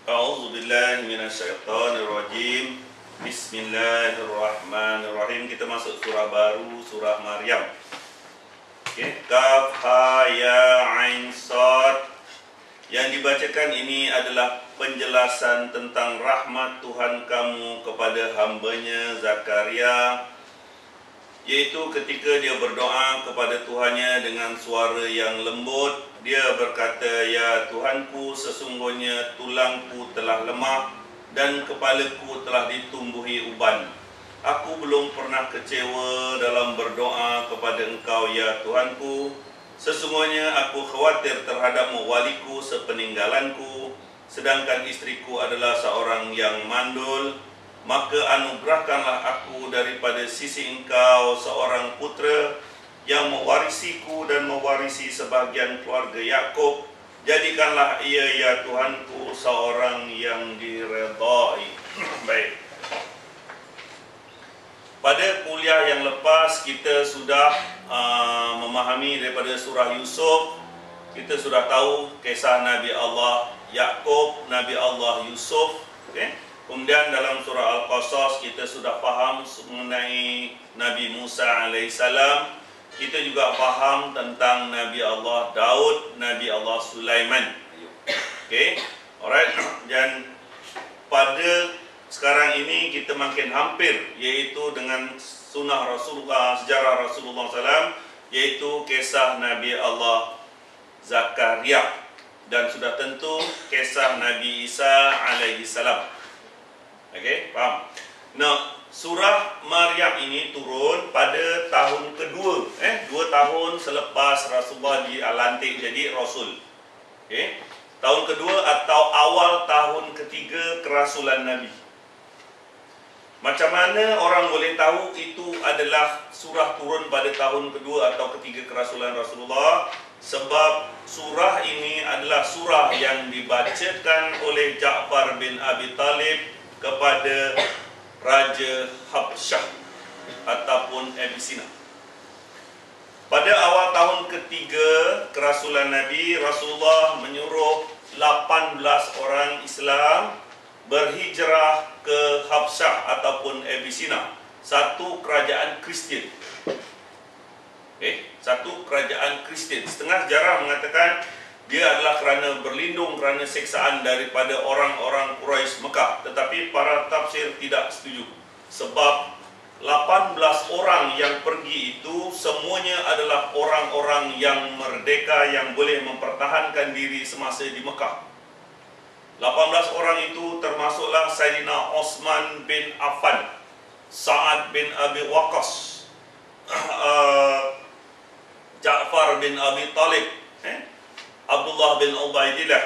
A'udzu billahi minasyaitonir rajim. Bismillahirrahmanirrahim. Kita masuk surah baru, surah Maryam. Okay. Kaf ha ya ain sad. Yang dibacakan ini adalah penjelasan tentang rahmat Tuhan kamu kepada hambanya Zakaria, yaitu ketika dia berdoa kepada Tuhannya dengan suara yang lembut. Dia berkata, "Ya Tuhanku, sesungguhnya tulangku telah lemah dan kepalaku telah ditumbuhi uban. Aku belum pernah kecewa dalam berdoa kepada Engkau, ya Tuhanku. Sesungguhnya aku khawatir terhadap waliku sepeninggalanku, sedangkan istriku adalah seorang yang mandul. Maka anugerahkanlah aku daripada sisi Engkau seorang putera yang mewarisiku dan mewarisi sebahagian keluarga Yakub. Jadikanlah ia, ya Tuhanku, seorang yang diredai." Baik. Pada kuliah yang lepas kita sudah memahami daripada surah Yusuf. Kita sudah tahu kisah Nabi Allah Yakub, Nabi Allah Yusuf. Okay? Kemudian dalam surah Al-Qasas kita sudah faham mengenai Nabi Musa alaihissalam. Kita juga faham tentang Nabi Allah Daud, Nabi Allah Sulaiman. Okay? Alright. Dan pada sekarang ini kita makin hampir, yaitu dengan sunnah Rasulullah, sejarah Rasulullah SAW, yaitu kisah Nabi Allah Zakaria, dan sudah tentu kisah Nabi Isa alaihi salam. Okey, faham? Nah, surah Maryam ini turun pada tahun kedua, 2 tahun selepas Rasulullah dilantik jadi Rasul. Okey, tahun kedua atau awal tahun ketiga kerasulan Nabi. Macam mana orang boleh tahu itu adalah surah turun pada tahun kedua atau ketiga kerasulan Rasulullah? Sebab surah ini adalah surah yang dibacakan oleh Ja'far bin Abi Talib kepada Raja Habsyah ataupun Abyssinia. Pada awal tahun ketiga kerasulan Nabi, Rasulullah menyuruh 18 orang Islam berhijrah ke Habsyah ataupun Abyssinia, satu kerajaan Kristian. Satu kerajaan Kristian. Setengah sejarah mengatakan dia adalah kerana berlindung kerana siksaan daripada orang-orang Quraisy Mekah. Tetapi para tafsir tidak setuju. Sebab 18 orang yang pergi itu semuanya adalah orang-orang yang merdeka, yang boleh mempertahankan diri semasa di Mekah. 18 orang itu termasuklah Sayyidina Osman bin Affan, Sa'ad bin Abi Waqqas, Ja'far bin Abi Talib, Abdullah bin Ubaidillah,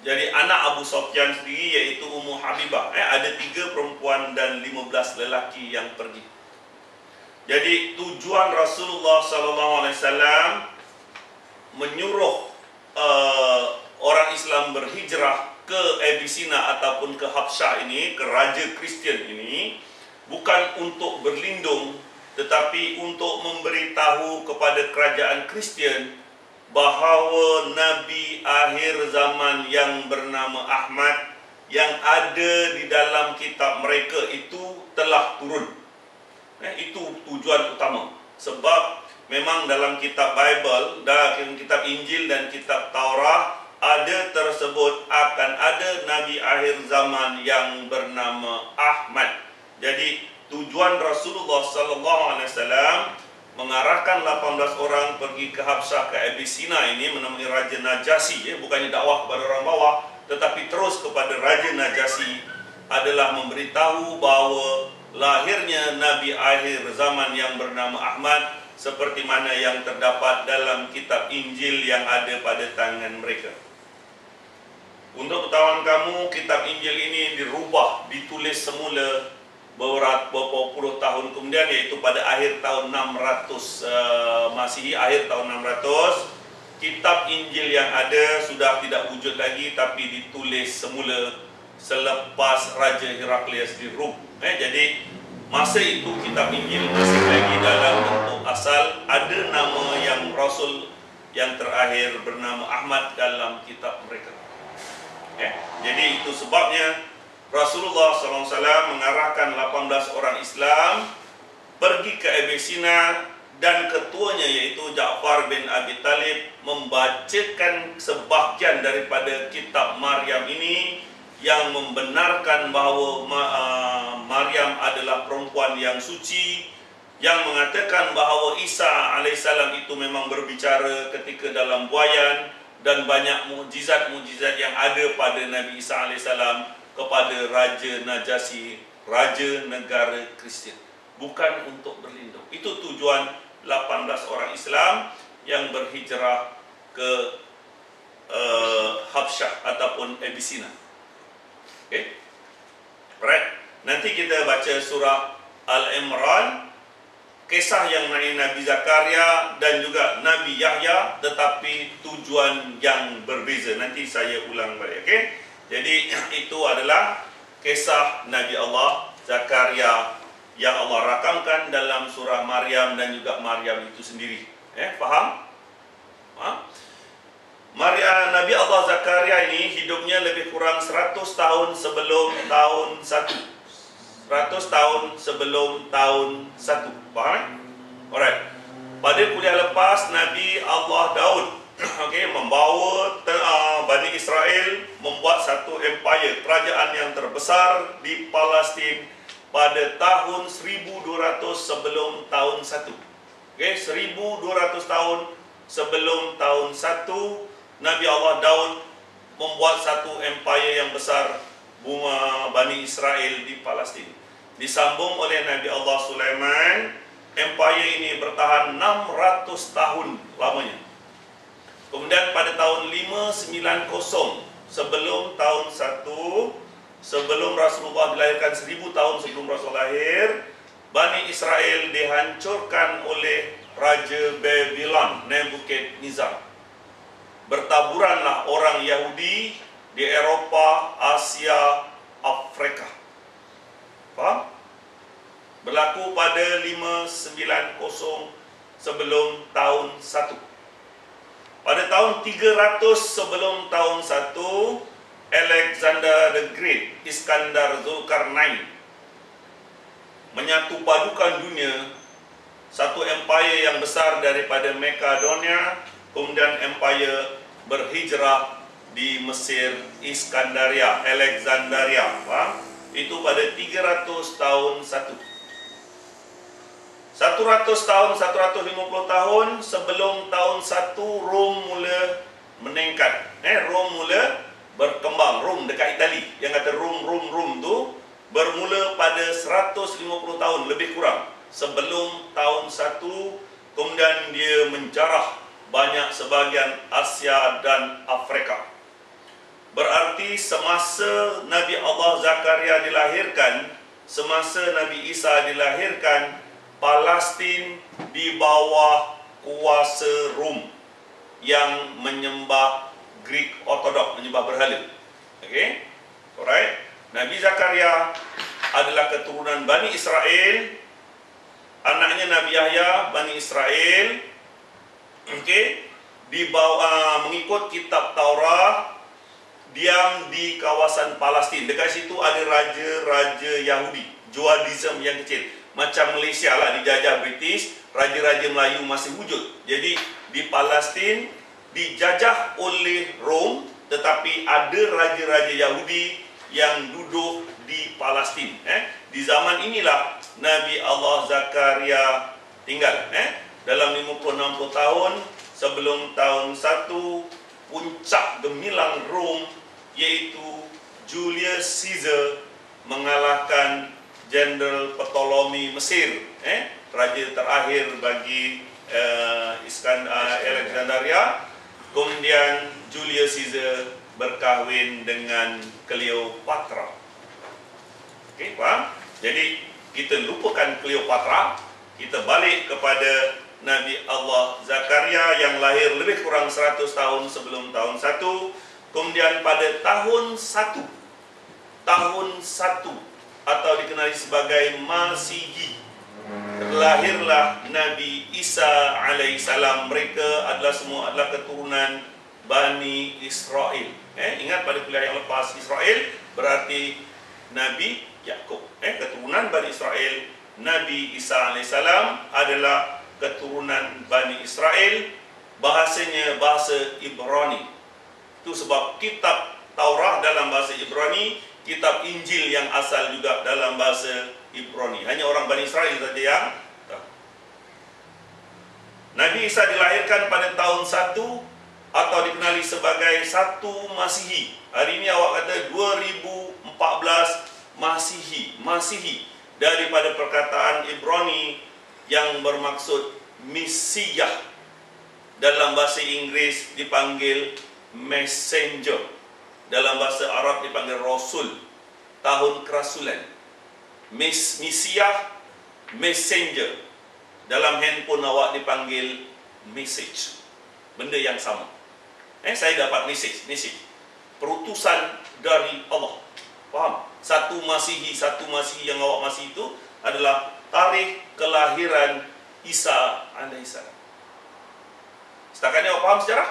jadi anak Abu Sufyan sendiri, iaitu Ummu Habibah. Ada 3 perempuan dan 15 lelaki yang pergi. Jadi tujuan Rasulullah SAW menyuruh orang Islam berhijrah ke Abyssinia ataupun ke Habsyah ini, ke Raja Kristian ini, bukan untuk berlindung, tetapi untuk memberitahu kepada kerajaan Kristian bahawa Nabi akhir zaman yang bernama Ahmad yang ada di dalam kitab mereka itu telah turun. Itu tujuan utama. Sebab memang dalam kitab Bible, dalam kitab Injil dan kitab Taurat ada tersebut akan ada Nabi akhir zaman yang bernama Ahmad. Jadi tujuan Rasulullah SAW mengarahkan 18 orang pergi ke Habsyah, ke Abyssinia ini menemui Raja Najasyi. Bukannya dakwah kepada orang bawah, tetapi terus kepada Raja Najasyi adalah memberitahu bahawa lahirnya Nabi akhir zaman yang bernama Ahmad, seperti mana yang terdapat dalam kitab Injil yang ada pada tangan mereka. Untuk pengetahuan kamu, kitab Injil ini dirubah, ditulis semula beberapa puluh tahun kemudian, iaitu pada akhir tahun 600 Masihi, akhir tahun 600. Kitab Injil yang ada sudah tidak wujud lagi, tapi ditulis semula selepas Raja Heraklius di Rom. Jadi masa itu kitab Injil masih lagi dalam bentuk asal. Ada nama yang Rasul yang terakhir bernama Ahmad dalam kitab mereka. Jadi itu sebabnya Rasulullah SAW mengarahkan 18 orang Islam pergi ke Abyssinia, dan ketuanya yaitu Ja'far bin Abi Talib membacakan sebahagian daripada kitab Maryam ini yang membenarkan bahawa Maryam adalah perempuan yang suci, yang mengatakan bahawa Isa alaihissalam itu memang berbicara ketika dalam buayan, dan banyak mukjizat-mukjizat yang ada pada Nabi Isa alaihissalam kepada Raja Najasyi, Raja negara Kristian, bukan untuk berlindung. Itu tujuan 18 orang Islam yang berhijrah ke Habsyah ataupun Abyssinia. Okay. Right. Nanti kita baca surah Al-Imran, kisah yang Nabi Zakaria dan juga Nabi Yahya, tetapi tujuan yang berbeza. Nanti saya ulang balik. Okay. Jadi itu adalah kisah Nabi Allah Zakaria yang Allah rakamkan dalam surah Maryam dan juga Maryam itu sendiri. Faham? Nabi Allah Zakaria ini hidupnya lebih kurang 100 tahun sebelum tahun 1. 100 tahun sebelum tahun 1. Faham? Alright. Pada kuliah lepas, Nabi Allah Daud membawa Bani Israel membuat satu empire, kerajaan yang terbesar di Palestin pada tahun 1200 sebelum tahun 1. 1200 tahun sebelum tahun 1, Nabi Allah Daud membuat satu empire yang besar, Bani Israel di Palestin. Disambung oleh Nabi Allah Sulaiman, empire ini bertahan 600 tahun lamanya. Kemudian pada tahun 590 sebelum tahun 1, sebelum Rasulullah dilahirkan, 1000 tahun sebelum Rasulullah lahir, Bani Israel dihancurkan oleh Raja Babylon, Nebukadnezar. Bertaburanlah orang Yahudi di Eropah, Asia, Afrika. Faham? Berlaku pada 590 sebelum tahun 1. Pada tahun 300 sebelum tahun 1, Alexander the Great, Iskandar Zulkarnain, menyatu padukan dunia, satu empire yang besar daripada Makedonia, kemudian empire berhijrah di Mesir, Iskandaria, Alexandria. Itu pada 300 tahun 1. 100 tahun, 150 tahun sebelum tahun 1, Rom mula meningkat. Rom mula berkembang. Rom dekat Itali, yang kata Rom tu bermula pada 150 tahun lebih kurang sebelum tahun 1. Kemudian dia menjarah banyak sebahagian Asia dan Afrika. Berarti semasa Nabi Allah Zakaria dilahirkan, semasa Nabi Isa dilahirkan, Palestin di bawah kuasa Rom yang menyembah Greek Orthodox, menyembah berhala. Okey? Alright. Nabi Zakaria adalah keturunan Bani Israel, anaknya Nabi Yahya, Bani Israel. Okey? Di bawah mengikut kitab Taurat, diam di kawasan Palestin. Dekat situ ada raja-raja Yahudi, Judaism yang kecil. Macam Malaysia lah, dijajah British, raja-raja Melayu masih wujud. Jadi di Palestin dijajah oleh Rom, tetapi ada raja-raja Yahudi yang duduk di Palestin. Di zaman inilah Nabi Allah Zakaria tinggal. Dalam 50-60 tahun sebelum tahun 1, puncak gemilang Rom iaitu Julius Caesar mengalahkan Jenderal Ptolemy Mesir, raja terakhir bagi Alexandria. Kemudian Julius Caesar berkahwin dengan Cleopatra. Okey, faham? Jadi kita lupakan Cleopatra, kita balik kepada Nabi Allah Zakaria yang lahir lebih kurang 100 tahun sebelum tahun 1. Kemudian pada tahun 1 atau dikenali sebagai Masihi, lahirlah Nabi Isa alaihissalam. Mereka adalah semua adalah keturunan Bani Israel. Ingat pada kuliah yang lepas, Israel berarti Nabi Yakub. Keturunan Bani Israel. Nabi Isa alaihissalam adalah keturunan Bani Israel. Bahasanya bahasa Ibrani. Itu sebab kitab Taurat dalam bahasa Ibrani, kitab Injil yang asal juga dalam bahasa Ibrani. Hanya orang Bani Israel saja yang tahu. Nabi Isa dilahirkan pada tahun 1 atau dikenali sebagai 1 Masihi. Hari ini awak kata 2014 Masihi. Masihi daripada perkataan Ibrani yang bermaksud Mesiyah. Dalam bahasa Inggris dipanggil messenger. Dalam bahasa Arab dipanggil Rasul. Tahun kerasulan. Mesiyah, messenger. Dalam handphone awak dipanggil message. Benda yang sama. Saya dapat message. Perutusan dari Allah. Faham? 1 Masihi yang awak masih itu adalah tarikh kelahiran Isa alaihissalam. Setakat ni awak faham sejarah?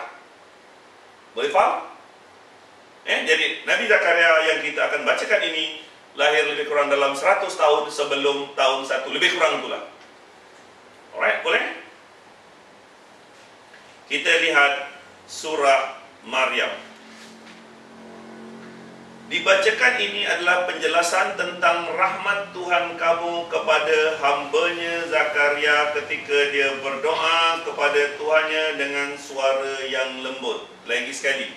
Boleh faham? Jadi Nabi Zakaria yang kita akan bacakan ini lahir lebih kurang dalam 100 tahun sebelum tahun 1. Lebih kurang itulah. Alright, boleh? Kita lihat surah Maryam. Dibacakan ini adalah penjelasan tentang rahmat Tuhan kamu kepada hamba-Nya Zakaria ketika dia berdoa kepada Tuhannya dengan suara yang lembut. Lagi sekali,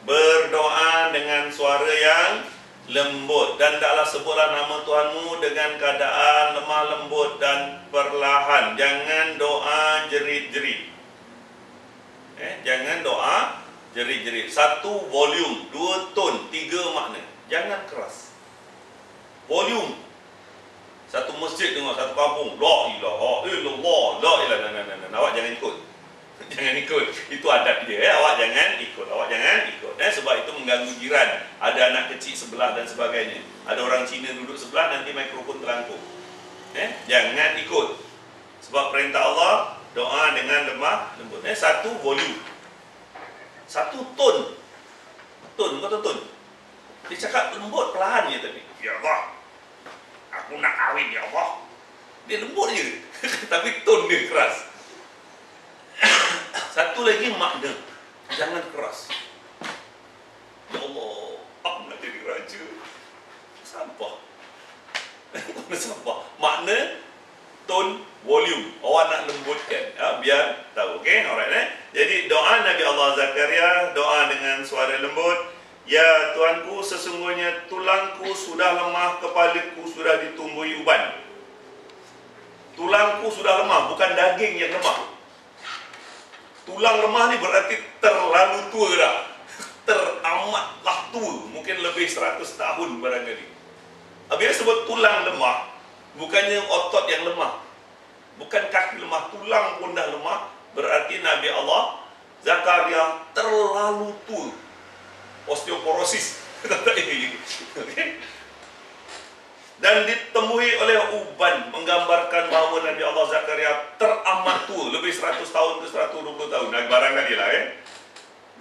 berdoa dengan suara yang lembut. Dan taklah sebutlah nama Tuhanmu dengan keadaan lemah lembut dan perlahan. Jangan doa jerit-jerit. Jangan doa jerit-jerit. 1 volume, 2 tone, 3 makna. Jangan keras. Volume. Satu masjid dengar, satu kampung, la ilaha illallah, la ilaha illallah. Awak jangan ikut. Jangan ikut. Itu adat dia. Awak jangan ikut. Sebab itu mengganggu jiran. Ada anak kecil sebelah dan sebagainya. Ada orang Cina duduk sebelah, nanti mikrofon terangkum. Jangan ikut. Sebab perintah Allah, doa dengan lemah lembut. 1 volume. 1 ton. Ton, kata ton. Dia cakap lembut perlahan je tapi. Ya Allah, aku nak kahwin ya Allah. Dia lembut je. Tapi ton dia keras. Satu lagi makna. Jangan keras. Ya Allah, aku nak jadi raja. Sampah. Sampah. Makna ton, volume. Awak nak lembutkan, biar tahu. Okey, alright. Jadi doa Nabi Allah Zakaria, doa dengan suara lembut. Ya Tuanku, sesungguhnya tulangku sudah lemah, kepalaku sudah ditumbuhi uban. Tulangku sudah lemah, bukan daging yang lemah. Tulang lemah ni berarti terlalu tua dah. Teramatlah tua. Mungkin lebih 100 tahun barangkali. Bila sebut tulang lemah, bukannya otot yang lemah, bukan kaki lemah, tulang pun dah lemah. Berarti Nabi Allah Zakaria terlalu tua. Osteoporosis. Okay. Dan ditemui oleh uban, menggambarkan bahawa Nabi Allah Zakaria teramat tua, lebih 100 tahun ke 120 tahun. Barangkali lah.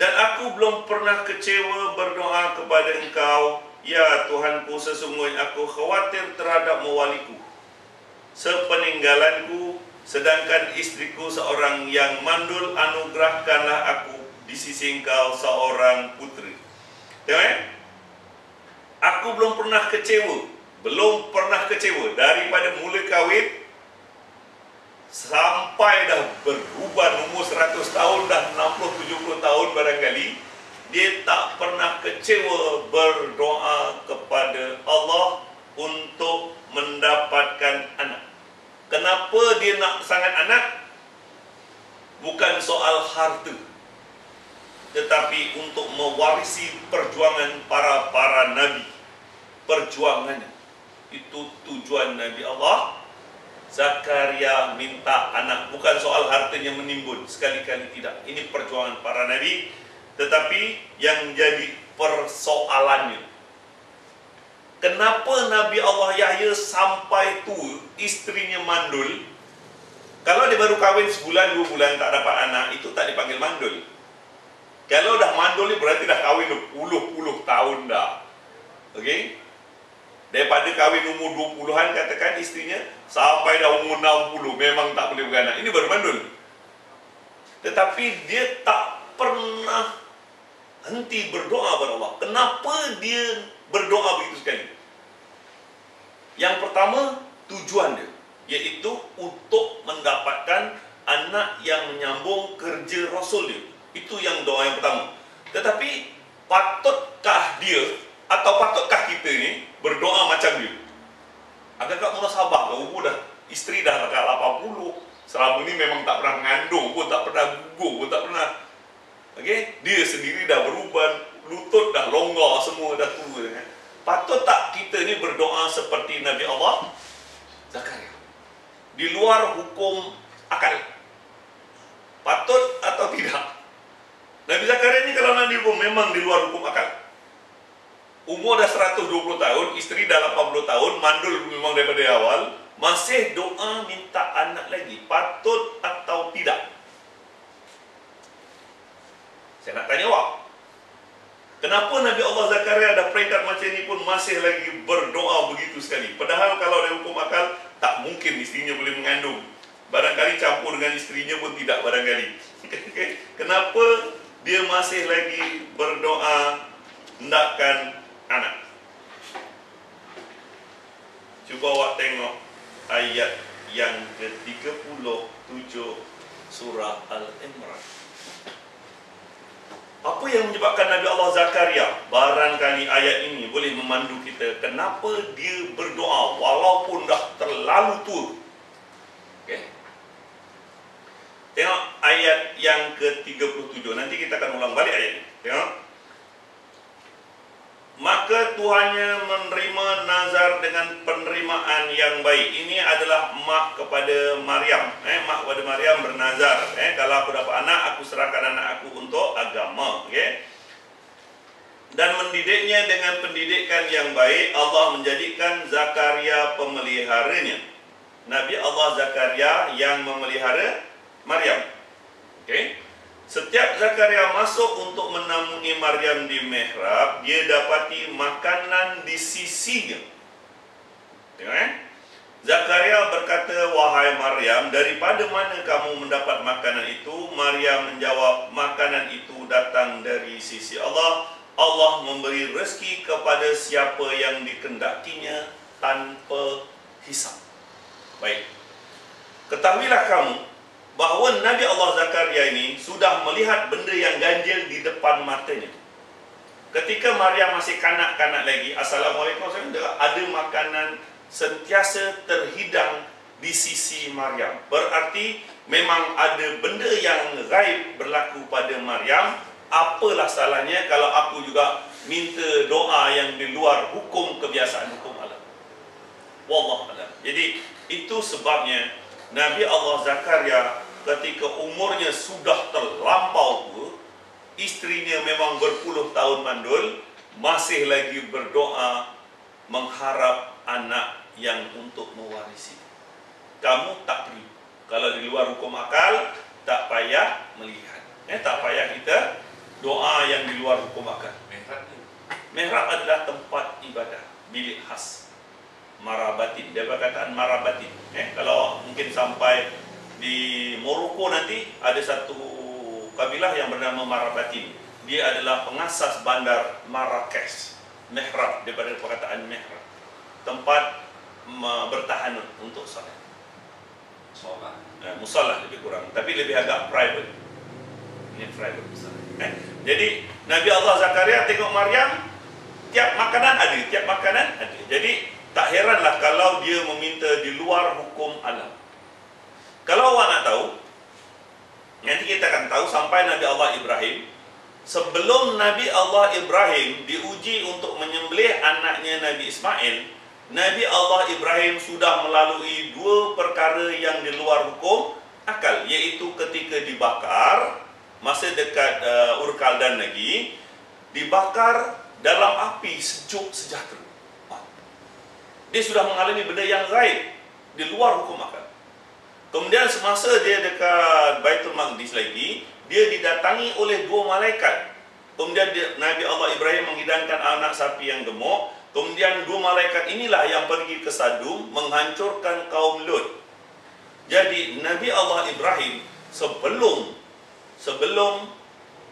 Dan aku belum pernah kecewa berdoa kepada Engkau, ya Tuhanku, sesungguhnya aku khawatir terhadap mewaliku sepeninggalanku, sedangkan istriku seorang yang mandul, anugerahkanlah aku di sisi Engkau seorang puteri. Tengok. Aku belum pernah kecewa daripada mula kahwin sampai dah berubah umur 100 tahun, dah 60-70 tahun barangkali. Dia tak pernah kecewa berdoa kepada Allah untuk mendapatkan anak. Kenapa dia nak sangat anak? Bukan soal harta, tetapi untuk mewarisi perjuangan para nabi. Perjuangannya itu tujuan Nabi Allah Zakaria minta anak. Bukan soal hartanya menimbun, sekali-kali tidak. Ini perjuangan para nabi. Tetapi yang jadi persoalannya, kenapa Nabi Allah Yahya sampai tua istrinya mandul? Kalau dia baru kahwin sebulan 2 bulan tak dapat anak, itu tak dipanggil mandul. Kalau dah mandul ni berarti dah kahwin puluh-puluh tahun dah. Okey? Daripada kahwin umur 20-an, katakan isterinya sampai dah umur 60 memang tak boleh beranak. Ini baru mandul. Tetapi dia tak pernah henti berdoa kepada Allah. Kenapa dia berdoa begitu sekali? Yang pertama, tujuan dia, iaitu untuk mendapatkan anak yang menyambung kerja Rasul dia. Itu yang doa yang pertama. Tetapi patutkah dia atau patutkah kita ni berdoa macam dia? Agak-agak munasabah, umur dah, isteri dah dekat 80, selama ni memang tak pernah mengandung pun, tak pernah gugur pun, tak pernah. Okey, dia sendiri dah beruban, lutut dah longgar semua, dah tua kan. Patut tak kita ni berdoa seperti Nabi Allah Zakaria? Di luar hukum akal. Patut atau tidak? Nabi Zakaria ni kalau Nabi pun memang di luar hukum akal. Umur dah 120 tahun, isteri dah 80 tahun, mandul memang daripada awal, masih doa minta anak lagi. Patut atau tidak? Saya nak tanya awak. Kenapa Nabi Allah Zakaria ada peringkat macam ni pun masih lagi berdoa begitu sekali? Padahal kalau dari hukum akal, tak mungkin isterinya boleh mengandung. Barangkali campur dengan isterinya pun tidak barangkali. Kenapa dia masih lagi berdoa hendakkan anak? Cuba awak tengok ayat yang ke-37 surah Al-Imran. Apa yang menyebabkan Nabi Allah Zakaria, barangkali ayat ini boleh memandu kita kenapa dia berdoa walaupun dah terlalu tua. Okay? Tengok ayat yang ke-37. Nanti kita akan ulang balik ayat ini. Tengok. Maka Tuhannya menerima nazar dengan penerimaan yang baik. Ini adalah mak kepada Maryam. Mak kepada Maryam bernazar. Kalau aku dapat anak, aku serahkan anak aku untuk agama. Okay? Dan mendidiknya dengan pendidikan yang baik. Allah menjadikan Zakaria pemeliharanya. Nabi Allah Zakaria yang memelihara Maryam. Okay? Setiap Zakaria masuk untuk menamuni Maryam di mihrab, dia dapati makanan di sisinya. Tengok Zakaria berkata, "Wahai Maryam, daripada mana kamu mendapat makanan itu?" Maryam menjawab, "Makanan itu datang dari sisi Allah. Allah memberi rezeki kepada siapa yang dikehendakinya tanpa hisab." Baik. Ketahuilah kamu bahawa Nabi Allah Zakaria ini sudah melihat benda yang ganjil di depan matanya. Ketika Maryam masih kanak-kanak lagi, Assalamualaikum, ada makanan sentiasa terhidang di sisi Maryam. Berarti memang ada benda yang gaib berlaku pada Maryam. Apalah salahnya kalau aku juga minta doa yang di luar hukum kebiasaan hukum alam. Wallahu a'lam. Jadi itu sebabnya Nabi Allah Zakaria ketika umurnya sudah terlampau tua, isterinya memang berpuluh tahun mandul, masih lagi berdoa mengharap anak yang untuk mewarisi. Kamu tak perlu. Kalau di luar hukum akal, tak payah melihat. Tak payah kita doa yang di luar hukum akal. Mihrab adalah tempat ibadah, bilik khas. Marabatin, dia perkataan marabatin. Kalau mungkin sampai di Morocco nanti ada satu kabilah yang bernama Marabatin. Dia adalah pengasas bandar Marrakesh. Mihrab, daripada perkataan mihrab, tempat bertahanun untuk salat. Musallah lebih kurang, tapi lebih agak private. Ini private musallah. Jadi Nabi Allah Zakaria tengok Maryam, tiap makanan ada, tiap makanan ada. Jadi tak heranlah kalau dia meminta di luar hukum alam. Kalau awak nak tahu, nanti kita akan tahu sampai Nabi Allah Ibrahim. Sebelum Nabi Allah Ibrahim diuji untuk menyembelih anaknya Nabi Ismail, Nabi Allah Ibrahim sudah melalui dua perkara yang di luar hukum akal, iaitu ketika dibakar, masa dekat Ur Kaldan lagi, dibakar dalam api sejuk sejahtera. Dia sudah mengalami benda yang gaib di luar hukum akal. Kemudian semasa dia dekat Baitul Maqdis lagi, dia didatangi oleh 2 malaikat. Kemudian Nabi Allah Ibrahim menghidangkan anak sapi yang gemuk. Kemudian 2 malaikat inilah yang pergi ke Sadum menghancurkan kaum Lut. Jadi Nabi Allah Ibrahim sebelum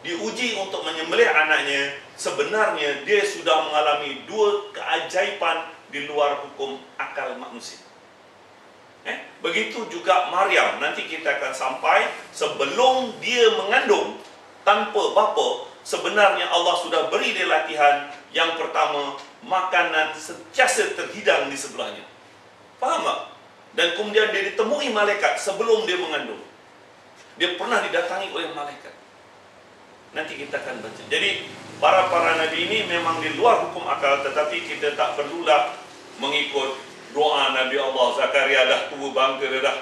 diuji untuk menyembelih anaknya, sebenarnya dia sudah mengalami 2 keajaiban di luar hukum akal manusia. Begitu juga Maryam. Nanti kita akan sampai sebelum dia mengandung tanpa bapa, sebenarnya Allah sudah beri dia latihan. Yang pertama, makanan sentiasa terhidang di sebelahnya. Faham tak? Dan kemudian dia ditemui malaikat sebelum dia mengandung. Dia pernah didatangi oleh malaikat. Nanti kita akan baca. Jadi para nabi ini memang di luar hukum akal, tetapi kita tak perlulah mengikut doa Nabi Allah. Zakaria dah tua bangka dah,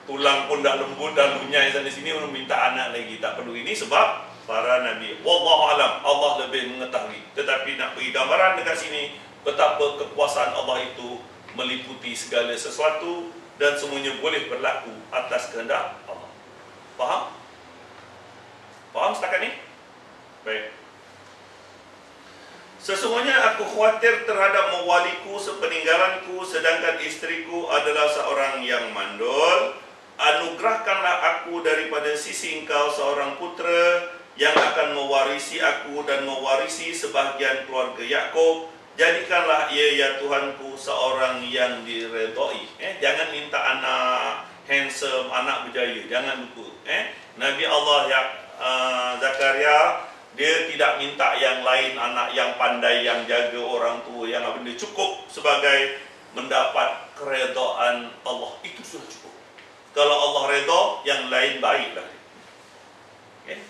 tulang pun dah lembut, dah lunyai sana sini, minta anak lagi. Tak perlu ini sebab para nabi. Wallahu alam, Allah lebih mengetahui. Tetapi nak beri gambaran dekat sini betapa kekuasaan Allah itu meliputi segala sesuatu dan semuanya boleh berlaku atas kehendak Allah. Faham? Faham setakat ni? Baik. Sesungguhnya aku khawatir terhadap mewaliku sepeninggalanku, sedangkan istriku adalah seorang yang mandul. Anugerahkanlah aku daripada sisi engkau seorang putera yang akan mewarisi aku dan mewarisi sebahagian keluarga Yakub. Jadikanlah ia ya Tuhanku seorang yang diredai. Jangan minta anak handsome, anak berjaya. Jangan lupa. Nabi Allah Zakaria, dia tidak minta yang lain, anak yang pandai, yang jaga orang tua, yang apa benda. Cukup sebagai mendapat keredaan Allah. Itu sudah cukup. Kalau Allah redha, yang lain baiklah.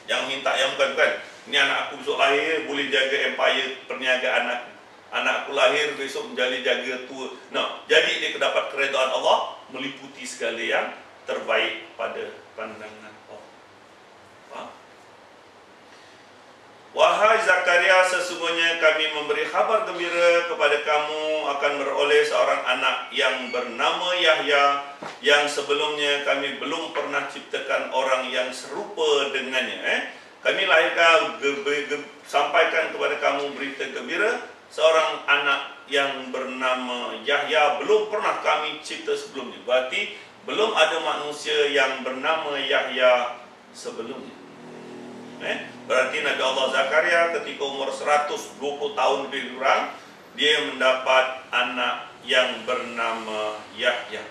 Jangan minta yang bukan-bukan. Ini anak aku besok lahir, boleh jaga empire perniagaan aku. Anak aku lahir, besok menjadi jaga tua. No. Jadi dia dapat keredaan Allah, meliputi segala yang terbaik pada pandangan Allah. Faham? Wahai Zakaria, sesungguhnya kami memberi kabar gembira kepada kamu akan beroleh seorang anak yang bernama Yahya, yang sebelumnya kami belum pernah ciptakan orang yang serupa dengannya. Kami lahirkan, sampaikan kepada kamu berita gembira, seorang anak yang bernama Yahya belum pernah kami cipta sebelumnya. Berarti belum ada manusia yang bernama Yahya sebelumnya. Berarti Nabi Allah Zakaria ketika umur 120 tahun lebih kurang, dia mendapat anak yang bernama Yahya.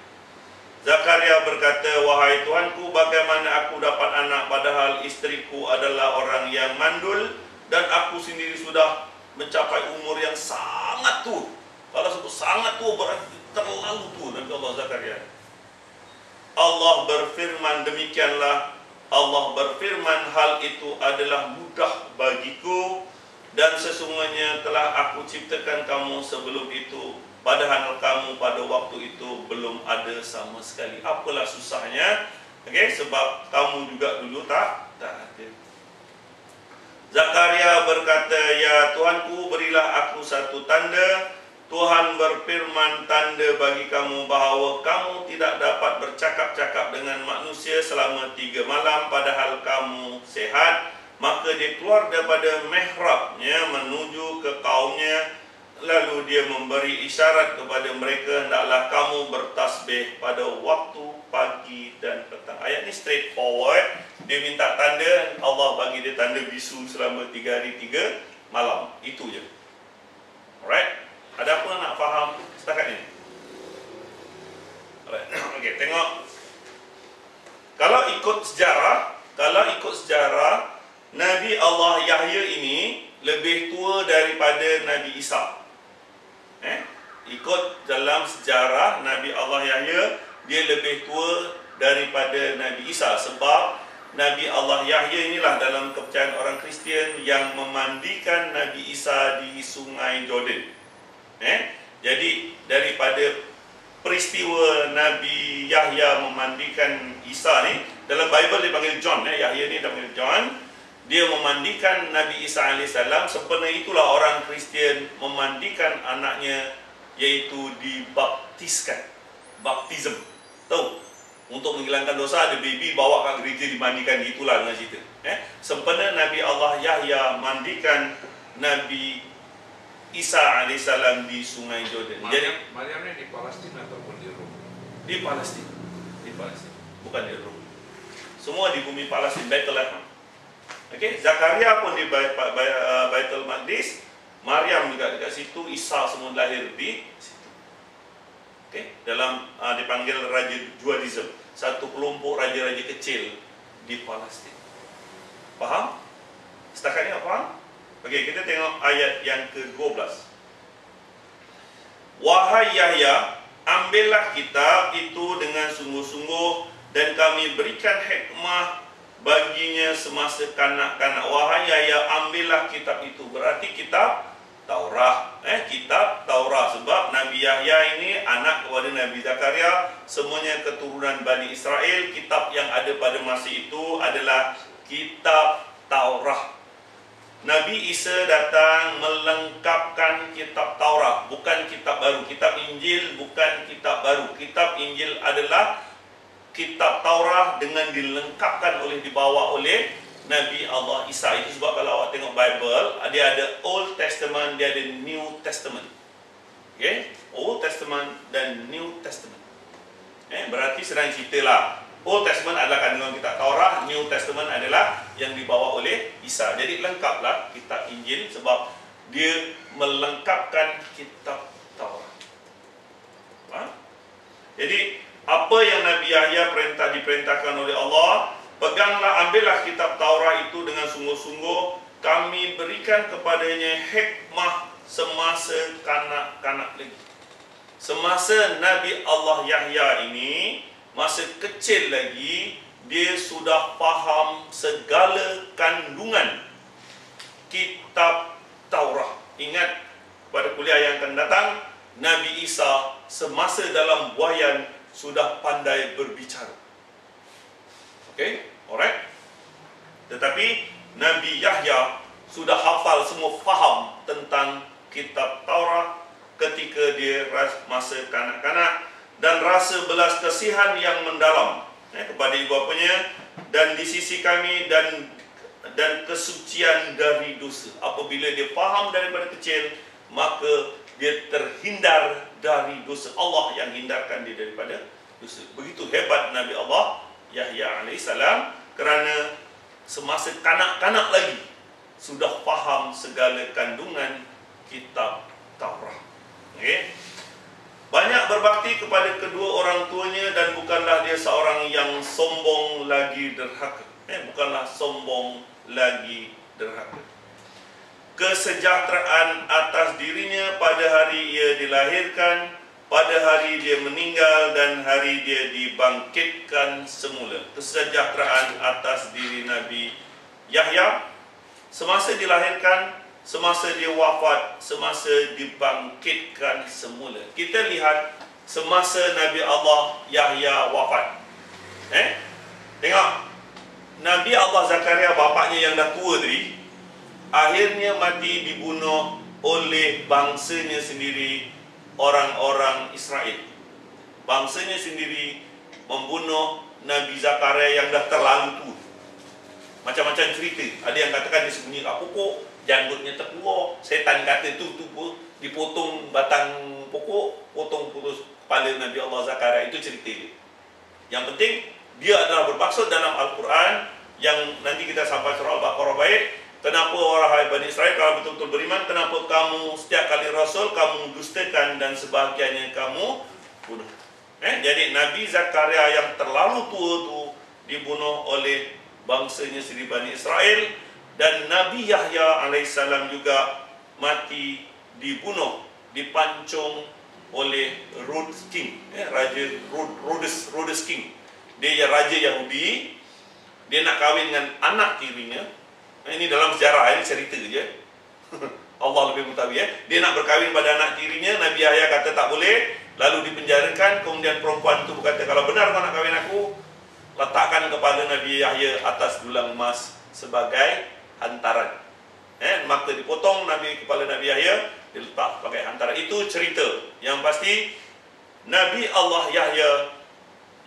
Zakaria berkata, wahai Tuhanku, bagaimana aku dapat anak padahal istriku adalah orang yang mandul dan aku sendiri sudah mencapai umur yang sangat tua. Kalau sebut sangat tua berarti terlalu tua. Nabi Allah Zakaria. Allah berfirman, demikianlah Allah berfirman, hal itu adalah mudah bagiku dan sesungguhnya telah aku ciptakan kamu sebelum itu, padahal kamu pada waktu itu belum ada sama sekali. Apalah susahnya? Sebab kamu juga dulu tak ada. Zakaria berkata, ya Tuhanku, berilah aku satu tanda. Tuhan berfirman, tanda bagi kamu bahawa kamu tidak dapat bercakap-cakap dengan manusia selama 3 malam padahal kamu sehat. Maka dia keluar daripada mihrabnya menuju ke kaumnya. Lalu dia memberi isyarat kepada mereka, hendaklah kamu bertasbih pada waktu pagi dan petang. Ayat ni straightforward. Dia minta tanda, Allah bagi dia tanda bisu selama 3 hari 3 malam. Itu je. Alright? Ada apa nak faham setakat ini? Alright. Okey, tengok. Kalau ikut sejarah, Nabi Allah Yahya ini lebih tua daripada Nabi Isa. Ikut dalam sejarah Nabi Allah Yahya, dia lebih tua daripada Nabi Isa sebab Nabi Allah Yahya inilah dalam kepercayaan orang Kristian yang memandikan Nabi Isa di Sungai Jordan. Jadi daripada peristiwa Nabi Yahya memandikan Isa ni, dalam Bible dia panggil John, Yahya ni dia panggil John. Dia memandikan Nabi Isa AS. Sempena itulah orang Kristian memandikan anaknya, iaitu dibaptiskan. Baptism. Tahu? Untuk menghilangkan dosa, ada baby bawa kat gereja dimandikan, itulah dengan cerita. Sempena Nabi Allah Yahya mandikan Nabi Isa AS di Sungai Jordan. Jadi Maryam ni di Palestin ataupun di Rom? Di Palestin. Bukan di Rom. Semua di bumi Palestin, Bethlehem. Okey, Zakaria pun di Baitul Maqdis, Maryam juga dekat situ, Isa semua lahir di situ. Okey, dalam dipanggil Raja Dualism, satu kelompok raja-raja kecil di Palestin. Faham? Setakat ni faham? Okey, kita tengok ayat yang ke-12. Wahai Yahya, ambillah kitab itu dengan sungguh-sungguh dan kami berikan hikmah baginya semasa kanak-kanak. Wahai Yahya, ambillah kitab itu. Berarti kitab Taurat. Kitab Taurat. Sebab Nabi Yahya ini anak kepada Nabi Zakaria, semuanya keturunan Bani Israel. Kitab yang ada pada masa itu adalah kitab Taurat. Nabi Isa datang melengkapkan kitab Taurat, bukan kitab baru. Kitab Injil bukan kitab baru. Kitab Injil adalah kitab Taurat dengan dilengkapkan dibawa oleh Nabi Allah Isa. Itu sebab kalau awak tengok Bible, dia ada Old Testament, dia ada New Testament. Okay? Old Testament dan New Testament. Berarti sedang ceritalah, Old Testament adalah kandungan kitab Taurat, New Testament adalah yang dibawa oleh Isa. Jadi lengkaplah kitab Injil sebab dia melengkapkan kitab Taurat. Jadi apa yang Nabi Yahya diperintahkan oleh Allah, peganglah, ambillah kitab Taurat itu dengan sungguh-sungguh. Kami berikan kepadanya hikmah semasa kanak-kanak lagi. Semasa Nabi Allah Yahya ini masa kecil lagi, dia sudah faham segala kandungan kitab Taurat. Ingat, pada kuliah yang akan datang, Nabi Isa semasa dalam buayan sudah pandai berbicara. Okey, alright. Tetapi Nabi Yahya sudah hafal, semua faham tentang kitab Taurat ketika dia masa kanak-kanak, dan rasa belas kasihan yang mendalam kepada ibu bapanya dan di sisi kami, dan kesucian dari dosa. Apabila dia faham daripada kecil, maka dia terhindar dari dosa. Allah yang hindarkan dia daripada dosa. Begitu hebat Nabi Allah Yahya AS, kerana semasa kanak-kanak lagi sudah faham segala kandungan kitab Taurat. Okay? Banyak berbakti kepada kedua orang tuanya, dan bukanlah dia seorang yang sombong lagi derhaka. Bukanlah sombong lagi derhaka. Kesejahteraan atas dirinya pada hari ia dilahirkan, pada hari dia meninggal, dan hari dia dibangkitkan semula. Kesejahteraan atas diri Nabi Yahya semasa dilahirkan, semasa dia wafat, semasa dibangkitkan semula. Kita lihat semasa Nabi Allah Yahya wafat. Tengok, Nabi Allah Zakaria, bapaknya yang dah tua tadi, akhirnya mati dibunuh oleh bangsanya sendiri, orang-orang Israel. Bangsanya sendiri membunuh Nabi Zakaria yang dah terlalu tua. Macam-macam cerita. Ada yang katakan dia sembunyi kat pokok, janggutnya terkeluar. Setan kata tu dipotong batang pokok, potong putus kepala Nabi Allah Zakaria. Itu cerita dia. Yang penting, dia adalah bermaksud dalam Al-Quran yang nanti kita sampai surah Al-Baqarah baik. Kenapa orang Bani Israel kalau betul-betul beriman, kenapa kamu setiap kali Rasul kamu dustakan dan sebahagiannya kamu bunuh? Jadi Nabi Zakaria yang terlalu tua tu dibunuh oleh bangsanya sendiri Bani Israel, dan Nabi Yahya alaihissalam juga mati dibunuh, dipancung oleh Rhodes King, Raja Rhodes King. Dia raja Yahudi, dia nak kahwin dengan anak tirinya. Ini dalam sejarah, ini cerita je. Allah lebih mengetahui. Dia nak berkahwin pada anak tirinya, Nabi Yahya kata tak boleh, lalu dipenjarakan. Kemudian perempuan itu berkata, kalau benar kau nak kahwin aku, letakkan kepala Nabi Yahya atas dulang emas sebagai hantaran. Maka dipotong kepala Nabi Yahya, diletak sebagai hantaran. Itu cerita. Yang pasti Nabi Allah Yahya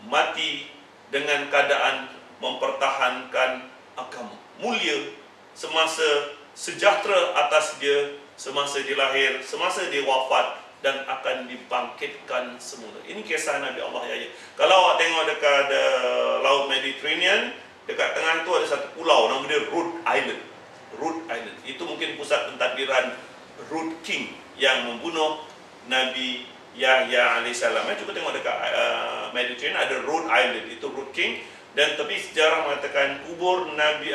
mati dengan keadaan mempertahankan agama. Mulia semasa sejahtera atas dia, semasa dia lahir, semasa dia wafat, dan akan dibangkitkan semula. Ini kisah Nabi Allah Yahya. Kalau awak tengok dekat Laut Mediterranean, dekat tengah itu ada satu pulau, nama dia Rhode Island. Rhode Island. Itu mungkin pusat pentadbiran Rhode King yang membunuh Nabi Yahya alaihissalam. Cuba tengok dekat Mediterranean ada Rhode Island, itu Rhode King. Dan tapi sejarah mengatakan kubur Nabi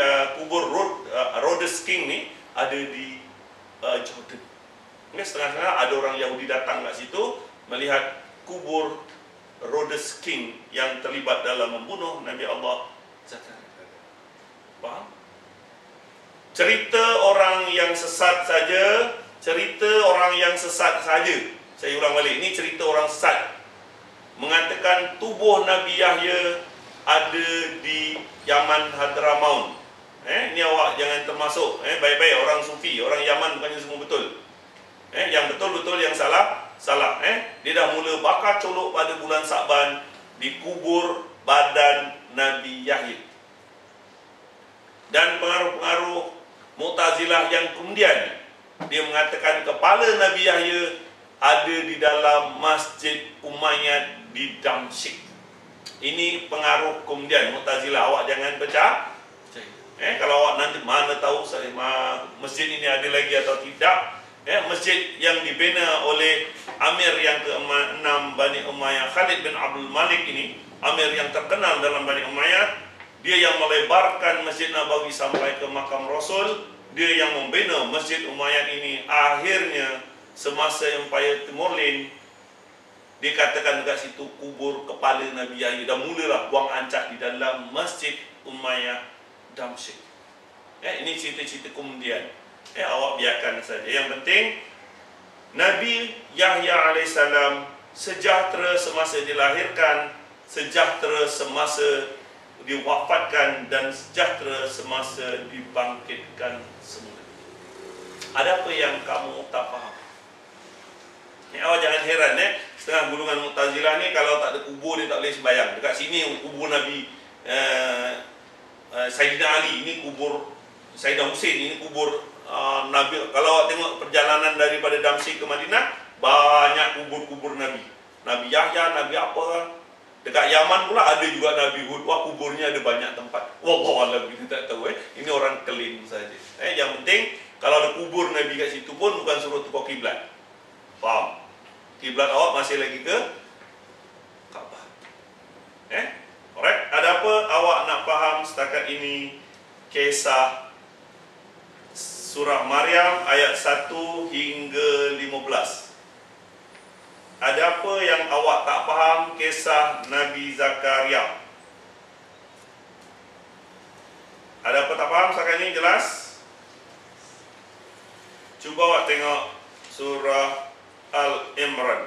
Rhodes King ni ada di Jordan. Setengah-setengah ada orang Yahudi datang kat situ melihat kubur Rhodes King yang terlibat dalam membunuh Nabi Allah Zakaria. Faham? Cerita orang yang sesat saja, cerita orang yang sesat saja. Saya ulang balik, ini cerita orang sesat. Mengatakan tubuh Nabi Yahya ada di Yaman Hadramaut. Ini awak jangan termasuk baik-baik orang sufi, orang Yaman bukannya semua betul. Yang betul-betul, yang salah. Dia dah mula bakar colok pada bulan Sa'ban di kubur badan Nabi Yahya. Dan pengaruh-pengaruh Mu'tazilah yang kemudian dia mengatakan kepala Nabi Yahya ada di dalam Masjid Umayyad di Damsyik. Ini pengaruh kemudian Mu'tazilah. Awak jangan pecah. Kalau awak nanti mana tahu masjid ini ada lagi atau tidak. Masjid yang dibina oleh Amir yang ke-6 Bani Umayyah, Khalid bin Abdul Malik ini, Amir yang terkenal dalam Bani Umayyah. Dia yang melebarkan Masjid Nabawi sampai ke makam Rasul. Dia yang membina Masjid Umayyad ini. Akhirnya semasa Empire Timur-Leste, dikatakan dekat situ kubur kepala Nabi Yahya. Dan mulalah buang ancak di dalam Masjid Umayyad Damsyik. Ini cerita-cerita kemudian. Awak biarkan saja. Yang penting Nabi Yahya alaihissalam sejahtera semasa dilahirkan, sejahtera semasa diwafatkan, dan sejahtera semasa dibangkitkan semula. Ada apa yang kamu tak faham? Awak jangan heran setengah golongan Mu'tazilah ni kalau tak ada kubur dia tak boleh sembahyang. Dekat sini kubur Nabi Sayyidina Ali, ini kubur Sayyidina Husain, ini kubur Nabi. Kalau awak tengok perjalanan daripada Damsyik ke Madinah, banyak kubur-kubur Nabi. Nabi Yahya, Nabi apa. Dekat Yaman pula ada juga Nabi Hud. Wah, kuburnya ada banyak tempat. Wallahualam, kita tak tahu. Ini orang klaim saja. Yang penting kalau ada kubur Nabi kat situ pun bukan suruh tukar kiblat. Faham? Kiblat awak masih lagi ke Kaabah. Alright, ada apa awak nak faham setakat ini kisah surah Maryam ayat 1 hingga 15. Ada apa yang awak tak faham kisah Nabi Zakaria? Ada apa tak faham setakat ini? Jelas? Cuba awak tengok surah Al-Imran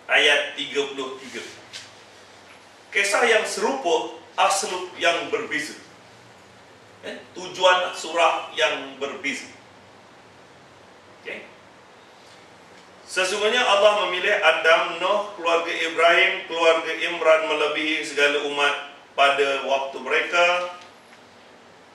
ayat 33. Kisah yang serupa, aslub yang berbeza. Tujuan surah yang berbeza. Sesungguhnya Allah memilih Adam, Nuh, keluarga Ibrahim, keluarga Imran melebihi segala umat pada waktu mereka.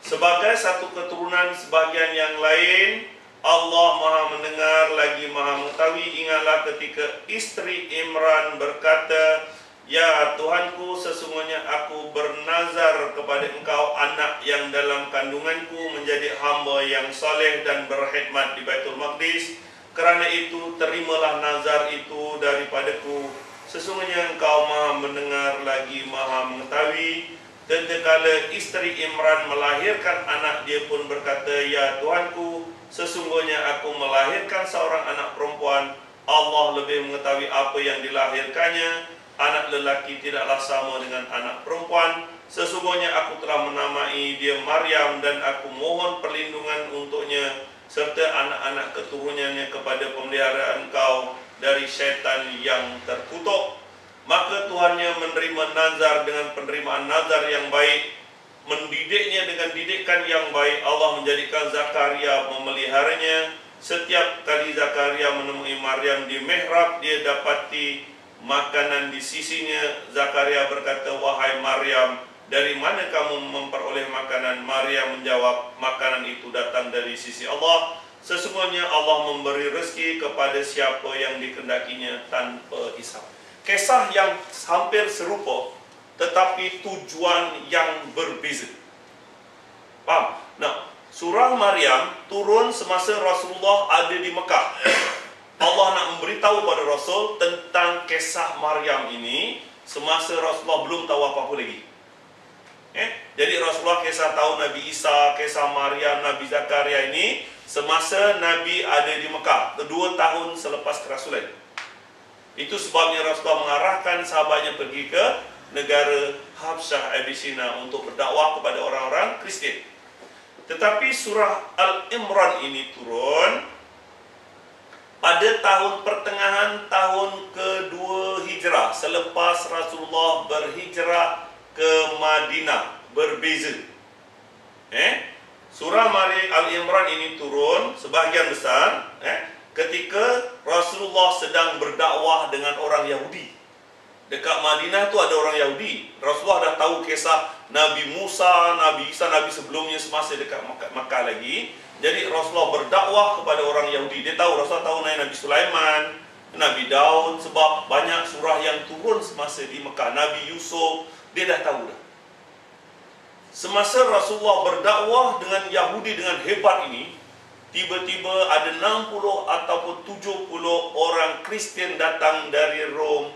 Sebagai satu keturunan sebagian yang lain, Allah Maha mendengar lagi Maha mengetahui. Ingatlah ketika istri Imran berkata, "Ya Tuhanku, sesungguhnya aku bernazar kepada Engkau anak yang dalam kandunganku menjadi hamba yang soleh dan berkhidmat di Baitul Maqdis. Kerana itu terimalah nazar itu daripadaku. Sesungguhnya Engkau Maha mendengar lagi Maha mengetahui." Tatkala istri Imran melahirkan anak, dia pun berkata, "Ya Tuhanku, sesungguhnya aku melahirkan seorang anak perempuan. Allah lebih mengetahui apa yang dilahirkannya. Anak lelaki tidaklah sama dengan anak perempuan. Sesungguhnya aku telah menamai dia Maryam dan aku mohon perlindungan untuknya serta anak-anak keturunannya kepada pemeliharaan Engkau dari syaitan yang terkutuk." Maka Tuhannya menerima nazar dengan penerimaan nazar yang baik, mendidiknya dengan didikan yang baik. Allah menjadikan Zakaria memeliharanya. Setiap kali Zakaria menemui Maryam di mihrab, dia dapati makanan di sisinya. Zakaria berkata, wahai Maryam, dari mana kamu memperoleh makanan? Maryam menjawab, makanan itu datang dari sisi Allah. Sesungguhnya Allah memberi rezeki kepada siapa yang dikehendakinya tanpa hisab. Kisah yang hampir serupa, tetapi tujuan yang berbeza. Faham? Nah, surah Maryam turun semasa Rasulullah ada di Mekah. Allah nak memberitahu pada Rasul tentang kisah Maryam ini semasa Rasulullah belum tahu apa-apa lagi. Jadi Rasulullah kisah tahu Nabi Isa, kisah Maryam, Nabi Zakaria ini semasa Nabi ada di Mekah, 2 tahun selepas kerasulan. Itu sebabnya Rasulullah mengarahkan sahabatnya pergi ke negara Habsyah Abyssinia untuk berdakwah kepada orang-orang Kristian. Tetapi surah Al-Imran ini turun pada tahun pertengahan tahun kedua Hijrah, selepas Rasulullah berhijrah ke Madinah. Berbeza. Surah Al-Imran ini turun sebahagian besar ketika Rasulullah sedang berdakwah dengan orang Yahudi. Dekat Madinah tu ada orang Yahudi. Rasulullah dah tahu kisah Nabi Musa, Nabi Isa, Nabi sebelumnya semasa dekat Makkah lagi. Jadi Rasulullah berdakwah kepada orang Yahudi. Dia tahu, Rasulullah tahu Nabi Sulaiman, Nabi Daud, sebab banyak surah yang turun semasa di Makkah. Nabi Yusuf, dia dah tahu dah. Semasa Rasulullah berdakwah dengan Yahudi dengan hebat ini, tiba-tiba ada 60 ataupun 70 orang Kristian datang dari Rom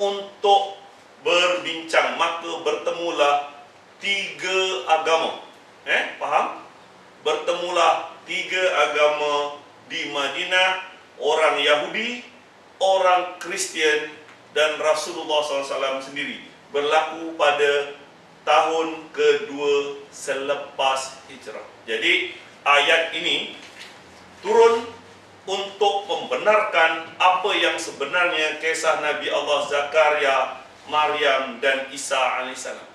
untuk berbincang. Maka bertemulah 3 agama. Faham? Bertemulah 3 agama di Madinah. Orang Yahudi, orang Kristian, dan Rasulullah SAW sendiri. Berlaku pada tahun kedua selepas hijrah. Jadi ayat ini turun untuk membenarkan apa yang sebenarnya kisah Nabi Allah Zakaria, Maryam dan Isa alaihissalam.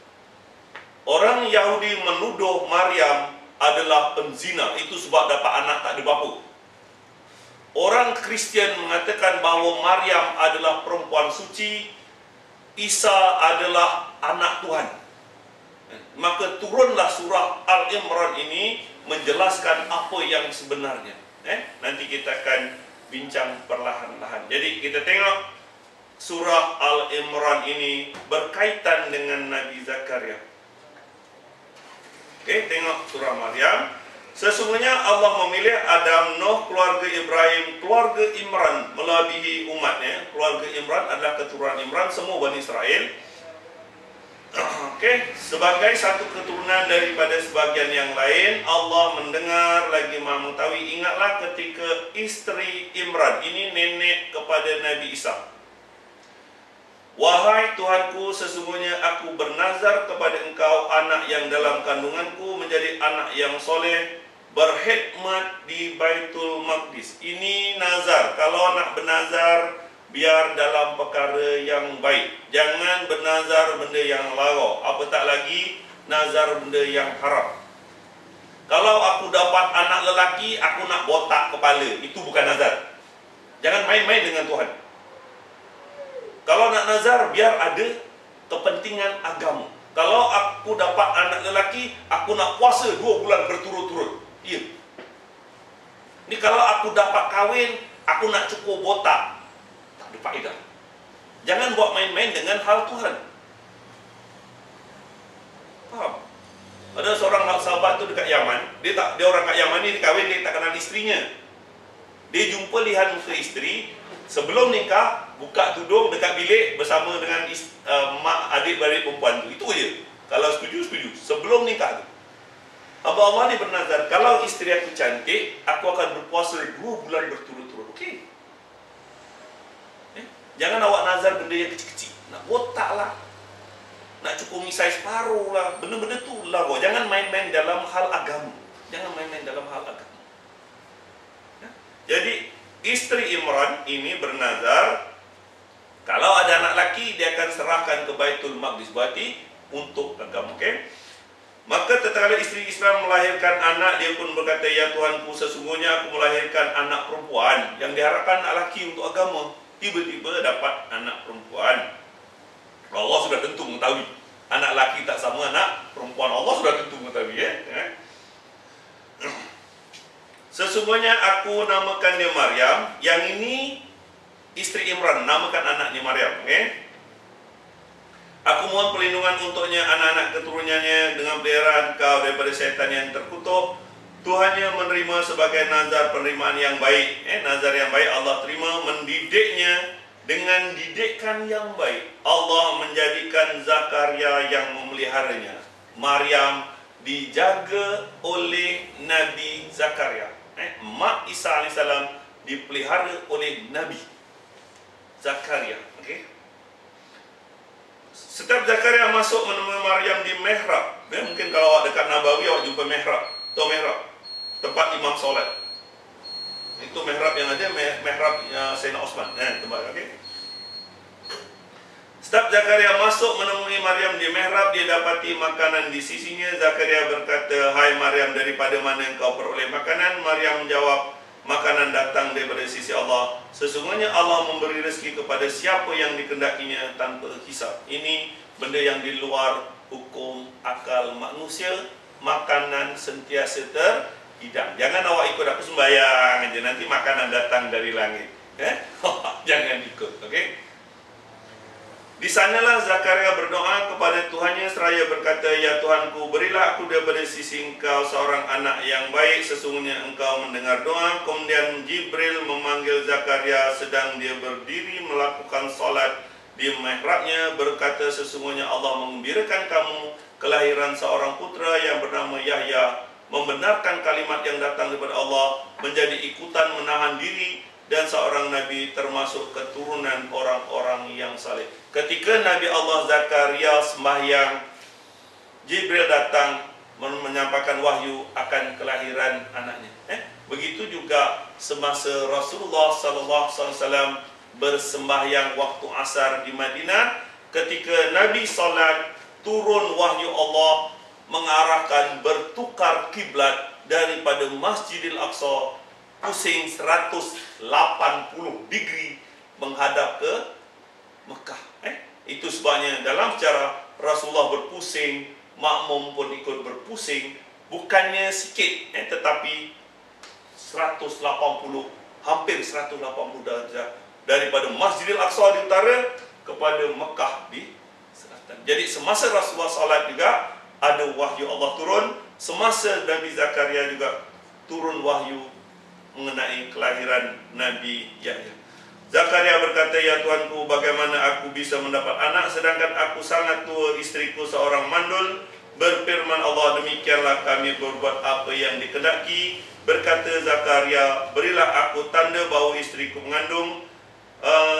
Orang Yahudi menuduh Maryam adalah penzina, itu sebab dapat anak tak ada bapa. Orang Kristian mengatakan bahawa Maryam adalah perempuan suci, Isa adalah anak Tuhan. Maka turunlah surah Al-Imran ini menjelaskan apa yang sebenarnya. Nanti kita akan bincang perlahan-lahan. Jadi kita tengok surah Al-Imran ini berkaitan dengan Nabi Zakaria. Tengok surah Maryam. Sesungguhnya Allah memilih Adam, Nuh, keluarga Ibrahim, keluarga Imran melebihi umatnya. Keluarga Imran adalah keturunan Imran, semua Bani Israel. Sebagai satu keturunan daripada sebagian yang lain, Allah mendengar lagi Maha mengetahui. Ingatlah ketika isteri Imran, ini nenek kepada Nabi Isa. Wahai Tuhanku, sesungguhnya aku bernazar kepada engkau anak yang dalam kandunganku menjadi anak yang soleh, berkhidmat di Baitul Maqdis. Ini nazar. Kalau nak bernazar, biar dalam perkara yang baik. Jangan bernazar benda yang lara. Apatah lagi nazar benda yang haram. Kalau aku dapat anak lelaki, aku nak botak kepala. Itu bukan nazar. Jangan main-main dengan Tuhan. Kalau nak nazar, biar ada kepentingan agama. Kalau aku dapat anak lelaki, aku nak puasa 2 bulan berturut-turut. Ya. Ni kalau aku dapat kahwin, aku nak cukur botak. Faedah. Jangan buat main-main dengan hal Tuhan. Faham? Ada seorang sahabat tu dekat Yaman. Dia orang kat Yaman ni, dia kahwin, dia tak kenal isterinya. Dia jumpa lihat muka isteri. Sebelum nikah, buka tudung dekat bilik bersama dengan mak adik-beradik perempuan tu. Itu je. Kalau setuju, setuju. Sebelum nikah tu. Abah Allah ni bernazar, kalau isteri aku cantik, aku akan berpuasa 2 bulan berturut-turut. Okey. Jangan awak nazar benda yang kecil-kecil. Nak botak lah, nak cukur misai separuh lah. Benda-benda tu lah. Jangan main-main dalam hal agama. Jangan main-main dalam hal agama. Jadi isteri Imran ini bernazar, kalau ada anak laki, dia akan serahkan ke Baitul Maqdis. Berarti untuk agama. Maka tatkala isteri Islam melahirkan anak, dia pun berkata, ya Tuhanku, sesungguhnya aku melahirkan anak perempuan. Yang diharapkan anak laki untuk agama. tiba-tiba dapat anak perempuan. Allah sudah tentu mengetahui. Anak laki tak sama anak perempuan, Allah sudah tentu mengetahui, ya. Sesungguhnya aku namakan dia Maryam. Yang ini istri Imran, namakan anaknya Maryam, Aku mohon perlindungan untuknya, anak-anak keturunannya dengan peliharaan kau daripada syaitan yang terkutuk. Tuhannya menerima sebagai nazar penerimaan yang baik. Nazar yang baik Allah terima, mendidiknya dengan didikan yang baik. Allah menjadikan Zakaria yang memeliharanya. Maryam dijaga oleh Nabi Zakaria. Mak Isa AS dipelihara oleh Nabi Zakaria. Setiap Zakaria masuk menemui Maryam di mihrab. Mungkin kalau awak dekat Nabawi, awak jumpa mihrab. Tahu mihrab? Tempat imam solat. Itu mihrab yang ada, mihrab Sayyidina Osman. Tempat, Setiap Zakaria masuk menemui Maryam di mihrab, dia dapati makanan di sisinya. Zakaria berkata, "Hai Maryam, daripada mana engkau peroleh makanan?" Maryam menjawab, "Makanan datang daripada sisi Allah. Sesungguhnya Allah memberi rezeki kepada siapa yang dikehendakinya tanpa hisab." Ini benda yang di luar hukum akal manusia. Makanan sentiasa terhidang. Jangan awak ikut aku sembahyang aja, nanti makanan datang dari langit. Jangan ikut, Di sanalah Zakaria berdoa kepada Tuhannya seraya berkata, "Ya Tuhanku, berilah aku daripada sisi engkau seorang anak yang baik. Sesungguhnya engkau mendengar doa." Kemudian Jibril memanggil Zakaria sedang dia berdiri melakukan solat di mihrabnya, berkata, "Sesungguhnya Allah menggembirakan kamu kelahiran seorang putra yang bernama Yahya, membenarkan kalimat yang datang daripada Allah, menjadi ikutan menahan diri, dan seorang nabi termasuk keturunan orang-orang yang saleh." Ketika Nabi Allah Zakaria sembahyang, Jibril datang menyampaikan wahyu akan kelahiran anaknya. Begitu juga semasa Rasulullah SAW bersembahyang waktu asar di Madinah, ketika Nabi salat, turun wahyu Allah mengarahkan bertukar kiblat daripada Masjidil Aqsa pusing 180 degree menghadap ke Mekah. Itu sebabnya dalam sejarah Rasulullah berpusing, makmum pun ikut berpusing, bukannya sikit, tetapi 180, hampir 180 derajat daripada Masjidil Aqsa di utara kepada Mekah di selatan. Jadi semasa Rasulullah salat juga ada wahyu Allah turun, semasa Nabi Zakaria juga turun wahyu mengenai kelahiran Nabi Yahya. Zakaria berkata, "Ya Tuanku, bagaimana aku bisa mendapat anak sedangkan aku sangat tua, istriku seorang mandul?" Berfirman Allah, "Demikianlah kami berbuat apa yang dikehendaki." Berkata Zakaria, "Berilah aku tanda bahawa istriku mengandung."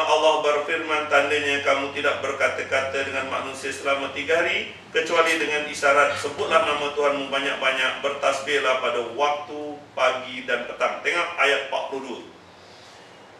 Allah berfirman, "Tandanya kamu tidak berkata-kata dengan manusia selama 3 hari, kecuali dengan isyarat. Sebutlah nama Tuhanmu banyak-banyak, bertasbihlah pada waktu pagi dan petang." Tengok ayat 42.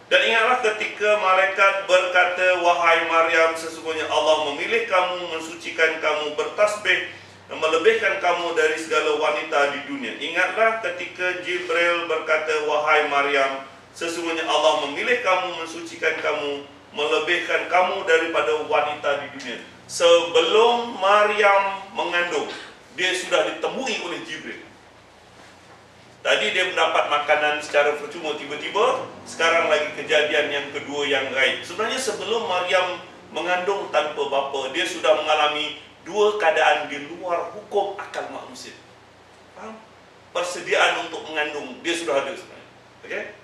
"Dan ingatlah ketika malaikat berkata, 'Wahai Maryam, sesungguhnya Allah memilih kamu, mensucikan kamu, bertasbih, melebihkan kamu dari segala wanita di dunia.' Ingatlah ketika Jibril berkata, 'Wahai Maryam, sesungguhnya Allah memilih kamu, mensucikan kamu, melebihkan kamu daripada wanita di dunia.'" Sebelum Maryam mengandung, dia sudah ditemui oleh Jibril. Tadi dia mendapat makanan secara percuma tiba-tiba, sekarang lagi kejadian yang kedua yang gaib. Sebenarnya sebelum Maryam mengandung tanpa bapa, dia sudah mengalami 2 keadaan di luar hukum akal manusia. Faham? Persediaan untuk mengandung dia sudah ada sebenarnya.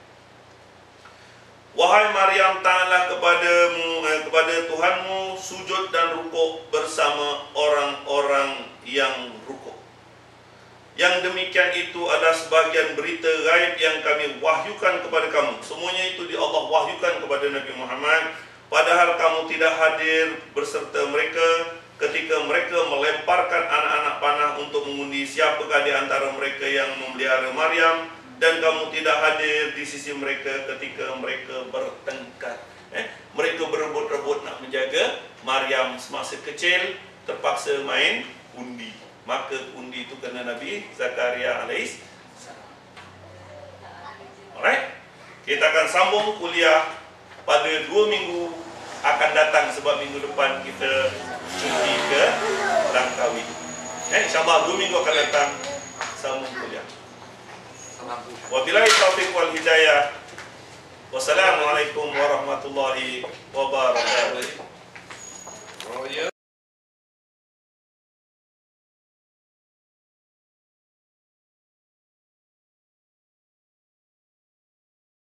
"Wahai Maryam, taatlah kepada Tuhanmu, sujud dan rukuk bersama orang-orang yang rukuk. Yang demikian itu adalah sebagian berita gaib yang kami wahyukan kepada kamu." Semuanya itu Allah wahyukan kepada Nabi Muhammad, padahal kamu tidak hadir berserta mereka ketika mereka melemparkan anak-anak panah untuk mengundi siapakah di antara mereka yang memelihara Maryam, dan kamu tidak hadir di sisi mereka ketika mereka bertengkar. Mereka berebut-rebut nak menjaga Maryam semasa kecil, terpaksa main undi. Maka undi itu kena Nabi Zakaria AS. Alright, kita akan sambung kuliah pada 2 minggu akan datang, sebab minggu depan kita cuti ke Langkawi. InsyaAllah 2 minggu akan datang sambung kuliah. Wabillahi taufiq wal hidayah. Wassalamualaikum warahmatullahi wabarakatuh.